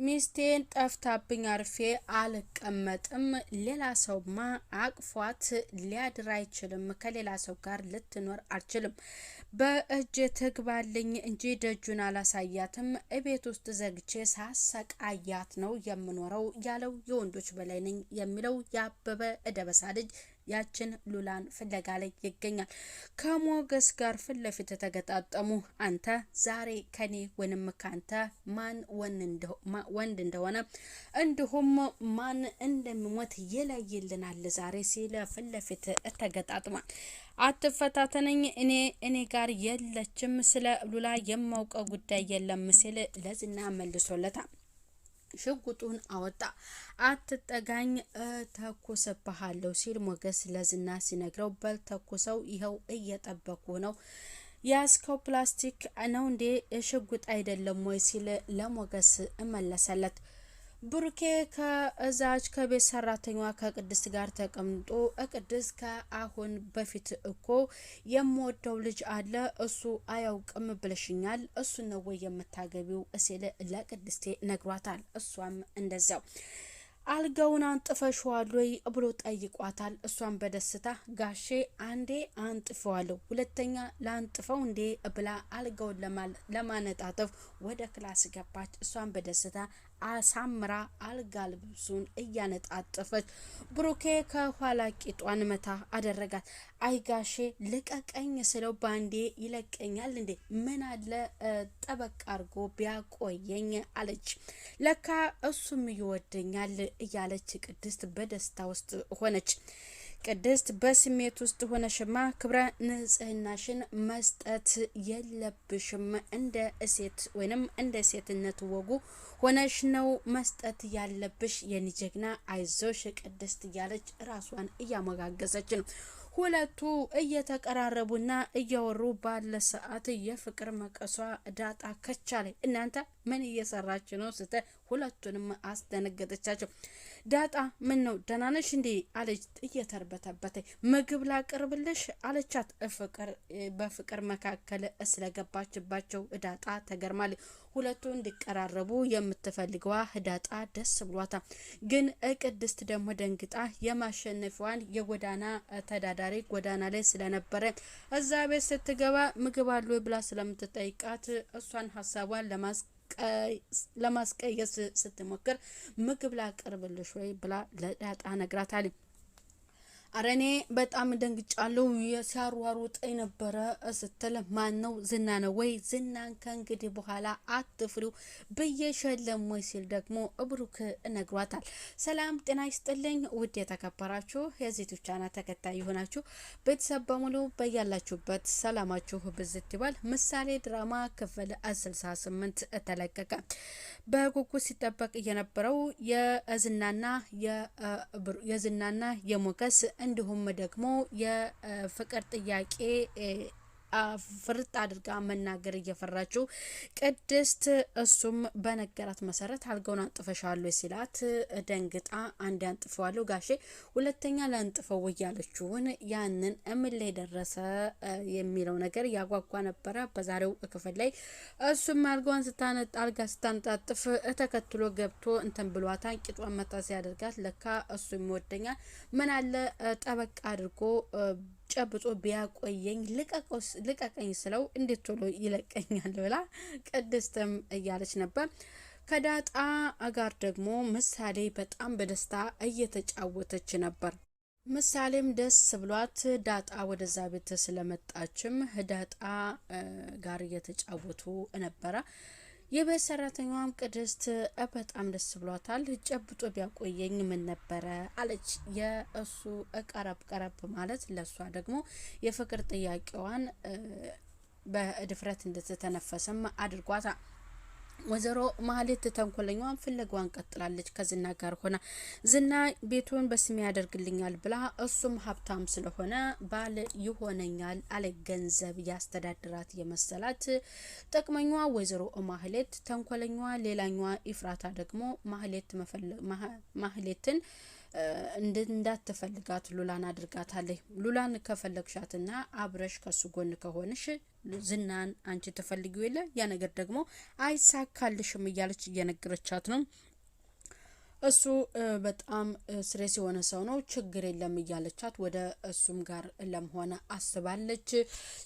ሚስቴን ጠፍታብኝ አርፌ አልቀመጥም። ሌላ ሰውማ አቅፏት ሊያድር አይችልም። ከሌላ ሰው ጋር ልትኖር አልችልም። በእጅ ትግባልኝ እንጂ ደጁን አላሳያትም። እቤት ውስጥ ዘግቼ ሳሰቃያት ነው የምኖረው ያለው የወንዶች በላይ ነኝ የሚለው ያበበ እደበሳ ልጅ ያችን ሉላን ፍለጋ ላይ ይገኛል። ከሞገስ ጋር ፊት ለፊት ተገጣጠሙ። አንተ ዛሬ ከኔ ወንም ካንተ ማን ወንድ እንደሆነ እንዲሁም ማን እንደሚሞት ይለይልናል ዛሬ ሲል ፊት ለፊት ተገጣጥሟል። አትፈታተነኝ፣ እኔ ጋር የለችም፣ ስለ ሉላ የማውቀው ጉዳይ የለም ሲል ለዝና መልሶለታል። ሽጉጡን አወጣ። አትጠጋኝ ተኩስብሃለሁ ሲል ሞገስ ለዝና ሲነግረው በል ተኩሰው፣ ይኸው እየጠበቁ ነው። ያስከው ፕላስቲክ ነው እንዴ ሽጉጥ አይደለም ወይ ሲል ለሞገስ መለሰለት። ብሩኬ ከዛች ከቤት ሰራተኛዋ ከቅድስት ጋር ተቀምጦ ቅድስት ከአሁን በፊት እኮ የምወደው ልጅ አለ እሱ አያውቅም ብለሽኛል፣ እሱ ነው ወይ የምታገቢው ሲል ለቅድስቴ ነግሯታል። እሷም እንደዛው አልጋውን አንጥፈሽዋል ወይ ብሎ ጠይቋታል። እሷን በደስታ ጋሼ አንዴ አንጥፈዋለሁ፣ ሁለተኛ ላንጥፈው እንዴ ብላ አልጋውን ለማነጣጠፍ ወደ ክላስ ገባች። እሷን በደስታ አሳምራ አልጋ ልብሱን እያነጣጠፈች ብሩኬ ከኋላ ቂጧን መታ አደረጋት። አይ ጋሼ ልቀቀኝ ስለው ባንዴ ይለቀኛል እንዴ? ምን አለ ጠበቅ አርጎ ቢያቆየኝ አለች። ለካ እሱም ይወደኛል እያለች ቅድስት በደስታ ውስጥ ሆነች። ቅድስት በስሜት ውስጥ ሆነሽማ ክብረ ንጽህናሽን መስጠት የለብሽም፣ እንደ ሴት ወይንም እንደ ሴትነት ወጉ ሆነሽ ነው መስጠት ያለብሽ የኔ ጀግና፣ አይዞሽ ቅድስት እያለች ራሷን እያመጋገሰች ነው። ሁለቱ እየተቀራረቡና እያወሩ ባለ ሰዓት የፍቅር መቀሷ ዳጣ ከቻለ እናንተ ምን እየሰራች ነው ስተ ሁለቱንም አስደነገጠቻቸው። ዳጣ ምን ነው ደህና ነሽ እንዴ አለች እየተርበተበተ። ምግብ ላቅርብልሽ አለቻት። በፍቅር መካከል ስለገባችባቸው ዳጣ ተገርማለች። ሁለቱ እንዲቀራረቡ የምትፈልገዋ ዳጣ ደስ ብሏታል። ግን ቅድስት ደግሞ ደንግጣ የማሸነፊዋን የጎዳና ተዳዳሪ ጎዳና ላይ ስለነበረ እዛ ቤት ስትገባ ምግብ አለ ብላ ስለምትጠይቃት እሷን ሀሳቧን ለማስቀየስ ስትሞክር ምግብ ላቀርብልሽ ወይ ብላ ለዳጣ ነግራታለች። አረኔ በጣም ደንግጫለሁ ሲያሯሩጠኝ ነበረ ስትል ማን ነው? ዝና ነው ወይ? ዝናን ከእንግዲህ በኋላ አትፍሪው ብዬሸለም ወይ ሲል ደግሞ ብሩክ ነግሯታል። ሰላም ጤና ይስጥልኝ ውድ የተከበራችሁ የዚህ ቻናል ተከታይ የሆናችሁ ቤተሰብ በሙሉ በያላችሁበት ሰላማችሁ ብዝት ይባል። ምሳሌ ድራማ ክፍል 68 ተለቀቀ። በጉጉት ሲጠበቅ የነበረው የዝናና የሞገስ እንዲሁም ደግሞ የፍቅር ጥያቄ ፍርጥ አድርጋ መናገር እየፈራችው ቅድስት እሱም በነገራት መሰረት አልጋውን አንጥፈሻለሁ ሲላት ደንግጣ አንድ አንጥፈዋለሁ ጋሼ ሁለተኛ ላንጥፈው እያለችውን ያንን እምን ላይ ደረሰ የሚለው ነገር ያጓጓ ነበረ። በዛሬው ክፍል ላይ እሱም አልጋውን ስታነጣጥፍ ተከትሎ ገብቶ እንትን ብሏታ ቂጧን መታ ሲያደርጋት ለካ እሱ ይወደኛል ምን አለ ጠበቅ አድርጎ ጨብጦ ቢያቆየኝ ልቀቀኝ ስለው እንዴት ቶሎ ይለቀኛል ብላ ቅድስትም እያለች ነበር። ከዳጣ ጋር ደግሞ ምሳሌ በጣም በደስታ እየተጫወተች ነበር። ምሳሌም ደስ ብሏት ዳጣ ወደዛ ቤት ስለመጣችም ዳጣ ጋር እየተጫወቱ ነበረ። የቤት ሰራተኛዋም ቅድስት በጣም ደስ ብሏታል። ጨብጦ ቢያቆየኝ ምን ነበረ አለች። የእሱ ቀረብ ማለት ለሷ ደግሞ የፍቅር ጥያቄዋን በድፍረት እንድትተነፈስም አድርጓታል። ወይዘሮ ማህሌት ተንኮለኛዋን ፍለጋዋን ቀጥላለች። ከዝና ጋር ሆና ዝና ቤቱን በስሜ ያደርግልኛል ብላ እሱም ሀብታም ስለሆነ ባል ይሆነኛል አለ ገንዘብ ያስተዳድራት የመሰላት ጥቅመኛዋ ወይዘሮ ማህሌት፣ ተንኮለኛዋ ሌላኛዋ ኢፍራታ ደግሞ ማህሌትን እንዳትፈልጋት ሉላን አድርጋታለች። ሉላን ከፈለግሻትና አብረሽ ከሱ ጎን ከሆንሽ ዝናን አንቺ ተፈልጊው የለ ያ ነገር ደግሞ አይሳካልሽም እያለች እየነገረቻት ነው። እሱ በጣም ስሬስ የሆነ ሰው ነው፣ ችግር የለም እያለቻት ወደ እሱም ጋር ለመሆን አስባለች።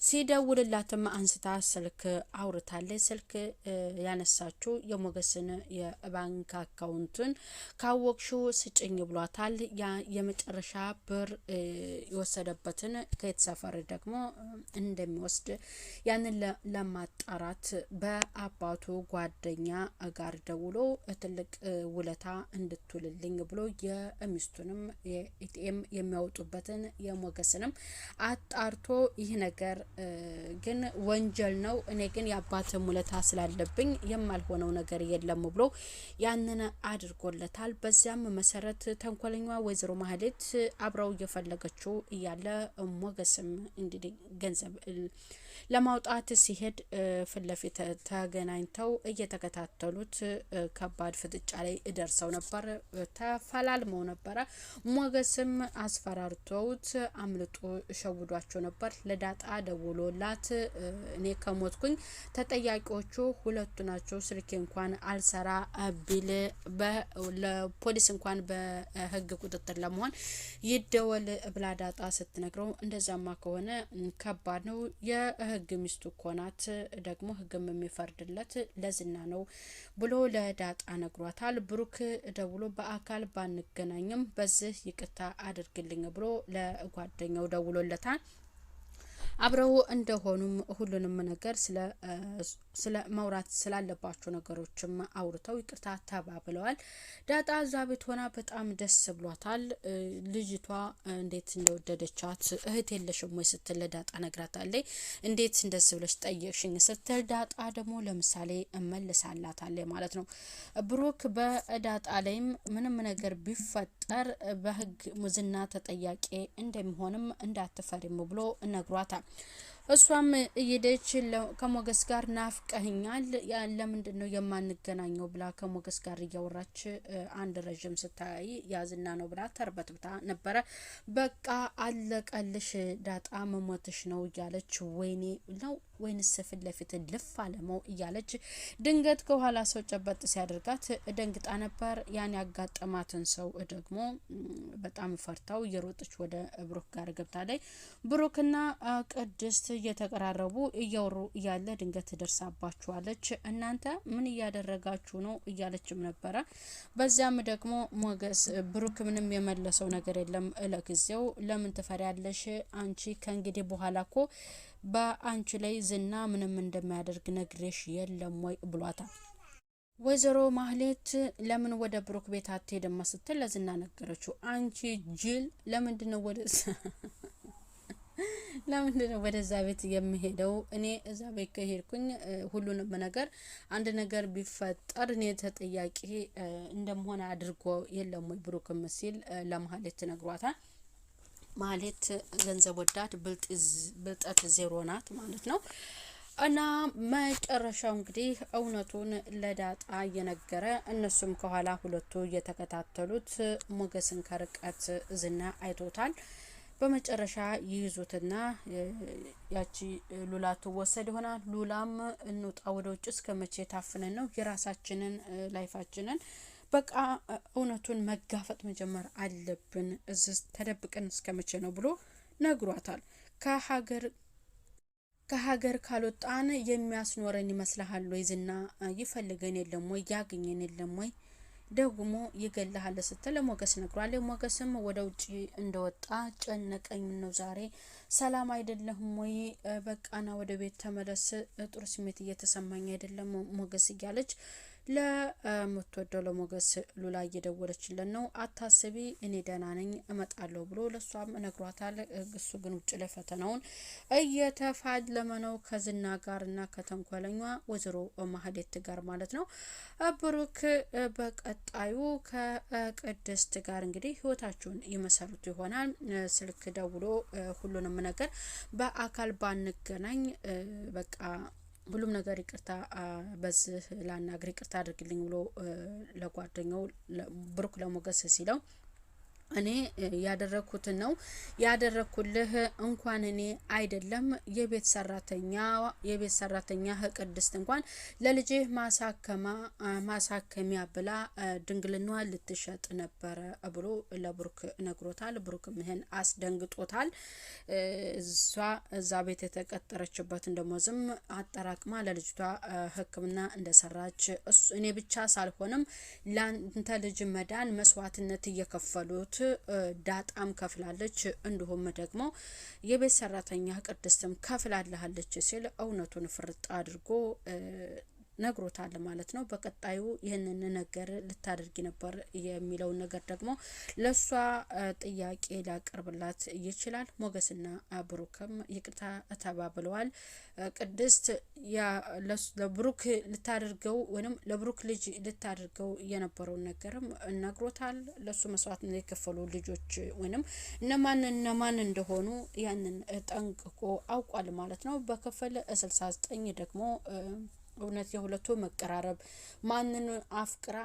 ሲደውልላትም አንስታ ስልክ አውርታለች። ስልክ ያነሳችው የሞገስን የባንክ አካውንቱን ካወቅሽው ስጭኝ ብሏታል። ያ የመጨረሻ ብር የወሰደበትን ከየት ሰፈር ደግሞ እንደሚወስድ ያንን ለማጣራት በአባቱ ጓደኛ ጋር ደውሎ ትልቅ ውለታ እንድትውልልኝ ብሎ የሚስቱንም የኢቲኤም የሚያወጡበትን የሞገስንም አጣርቶ ይህ ነገር ግን ወንጀል ነው፣ እኔ ግን የአባት ሙለታ ስላለብኝ የማልሆነው ነገር የለም ብሎ ያንን አድርጎለታል። በዚያም መሰረት ተንኮለኛ ወይዘሮ ማህሌት አብረው እየፈለገችው እያለ ሞገስም እንግዲህ ገንዘብ ለማውጣት ሲሄድ ፊት ለፊት ተገናኝተው እየተከታተሉት ከባድ ፍጥጫ ላይ ደርሰው ነበር። ተፈላልመው ነበረ። ሞገስም አስፈራርተውት አምልጦ ሸውዷቸው ነበር። ለዳጣ ደውሎላት እኔ ከሞትኩኝ ተጠያቂዎቹ ሁለቱ ናቸው፣ ስልኬ እንኳን አልሰራ ቢል ለፖሊስ እንኳን በህግ ቁጥጥር ለመሆን ይደወል ብላ ዳጣ ስትነግረው እንደዛማ ከሆነ ከባድ ነው፣ የህግ ሚስቱ ኮናት ደግሞ ህግም የሚፈርድለት ለዝና ነው ብሎ ለዳጣ ነግሯታል። ብሩክ ደውሎ በአካል ባንገናኝም በዚህ ይቅርታ አድርግልኝ ብሎ ለጓደኛው ደውሎለታል። አብረው እንደሆኑም ሁሉንም ነገር ስለ ማውራት ስላለባቸው ነገሮችም አውርተው ይቅርታ ተባብለዋል። ዳጣ እዛ ቤት ሆና በጣም ደስ ብሏታል። ልጅቷ እንዴት እንደወደደቻት እህት የለሽም ወይ ስትል ዳጣ ነግራታለች። እንዴት እንደዚህ ብለሽ ጠየቅሽኝ ስትል ዳጣ ደግሞ ለምሳሌ እመልሳላታለች ማለት ነው። ብሩክ በዳጣ ላይም ምንም ነገር ቢፈጠር በህግ ሙዝና ተጠያቂ እንደሚሆንም እንዳትፈሪም ብሎ ነግሯታል። እሷም እየደች ከሞገስ ጋር ናፍቀህኛል ለምንድነው የማንገናኘው ብላ ከሞገስ ጋር እያወራች አንድ ረጅም ስታይ ያዝና ነው ብላ ተርበትብታ ነበረ። በቃ አለቀልሽ ዳጣ መሞትሽ ነው እያለች ወይኔ ነው ወይንስ ፊት ለፊት ልፍ አለመው እያለች ድንገት ከኋላ ሰው ጨበጥ ሲያደርጋት ደንግጣ ነበር። ያን ያጋጠማትን ሰው ደግሞ በጣም ፈርታው እየሮጠች ወደ ብሩክ ጋር ገብታለች። ብሩክና ቅድስት እየተቀራረቡ እያወሩ እያለ ድንገት ደርሳባቸዋለች። እናንተ ምን እያደረጋችሁ ነው እያለችም ነበረ። በዚያም ደግሞ ሞገስ ብሩክ ምንም የመለሰው ነገር የለም። ለጊዜው ለምን ትፈሪያለሽ አንቺ ከእንግዲህ በኋላ እኮ በአንቺ ላይ ዝና ምንም እንደማያደርግ ነግሬሽ የለም ወይ ብሏታል። ወይዘሮ ማህሌት ለምን ወደ ብሩክ ቤት አትሄድም ስትል ለዝና ነገረችው። አንቺ ጅል ለምንድነው ወደዛ ቤት የሚሄደው? እኔ እዛ ቤት ከሄድኩኝ ሁሉንም ነገር አንድ ነገር ቢፈጠር እኔ ተጠያቂ እንደምሆነ አድርጎ የለም ወይ ብሩክም ሲል ለማህሌት ነግሯታል። ማህሌት ገንዘብ ወዳድ ብልጠት ዜሮ ናት ማለት ነው። እና መጨረሻው እንግዲህ እውነቱን ለዳጣ እየነገረ እነሱም ከኋላ ሁለቱ እየተከታተሉት ሞገስን ከርቀት ዝና አይቶታል። በመጨረሻ ይይዙትና ያቺ ሉላ ትወሰድ ይሆናል። ሉላም እንውጣ ወደ ውጭ እስከመቼ ታፍነን ነው የራሳችንን ላይፋችንን በቃ እውነቱን መጋፈጥ መጀመር አለብን፣ እዚህ ተደብቀን እስከመቼ ነው ብሎ ነግሯታል። ከሀገር ካልወጣን የሚያስኖረን ይመስልሃል ወይ? ዝና ይፈልገን የለም ወይ? ያገኘን የለም ወይ? ደግሞ ይገልሃል ስትል ሞገስ ነግሯል። ሞገስም ወደ ውጪ እንደወጣ ጨነቀኝ ነው ዛሬ ሰላም አይደለህም ወይ? በቃና ወደ ቤት ተመለስ፣ ጥሩ ስሜት እየተሰማኝ አይደለም ሞገስ እያለች ለምትወደው ለሞገስ ሉላ እየደወለችለን ነው። አታስቢ እኔ ደህና ነኝ እመጣለሁ ብሎ ለሷም ነግሯታል። እሱ ግን ውጭ ላይ ፈተናውን እየተፋለመ ነው ከዝና ጋርና ከተንኮለኛ ወይዘሮ ማህሌት ጋር ማለት ነው። ብሩክ በቀጣዩ ከቅድስት ጋር እንግዲህ ህይወታቸውን ይመሰርቱ ይሆናል። ስልክ ደውሎ ሁሉንም ነገር በአካል ባንገናኝ በቃ ሁሉም ነገር ይቅርታ በዚህ ላናግር ይቅርታ አድርግልኝ ብሎ ለጓደኛው ብሩክ ለሞገስ ሲለው እኔ ያደረኩትን ነው ያደረኩልህ። እንኳን እኔ አይደለም የቤት ሰራተኛ ቅድስት እንኳን ለልጄ ማሳከሚያ ብላ ድንግልናዋ ልትሸጥ ነበረ ብሎ ለብሩክ ነግሮታል። ብሩክም ይሄን አስደንግጦታል። እዛ ቤት የተቀጠረችበትን ደሞዝም አጠራቅማ ለልጅቷ ሕክምና እንደሰራች እኔ ብቻ ሳልሆንም ላንተ ልጅ መዳን መስዋዕትነት እየከፈሉት ዳጣም ከፍላለች፣ እንዲሁም ደግሞ የቤት ሰራተኛ ቅድስትም ከፍላለች ሲል እውነቱን ፍርጥ አድርጎ ነግሮታል ማለት ነው። በቀጣዩ ይህንን ነገር ልታደርጊ ነበር የሚለውን ነገር ደግሞ ለሷ ጥያቄ ሊያቀርብላት ይችላል። ሞገስና ብሩክም ይቅርታ ተባብለዋል። ቅድስት ለብሩክ ልታደርገው ወይም ለብሩክ ልጅ ልታደርገው የነበረውን ነገርም ነግሮታል። ለሱ መስዋዕት የከፈሉ ልጆች ወይም እነማን እንደሆኑ ያንን ጠንቅቆ አውቋል ማለት ነው። በክፍል 69 ደግሞ እውነት የሁለቱ መቀራረብ ማንን አፍቅራ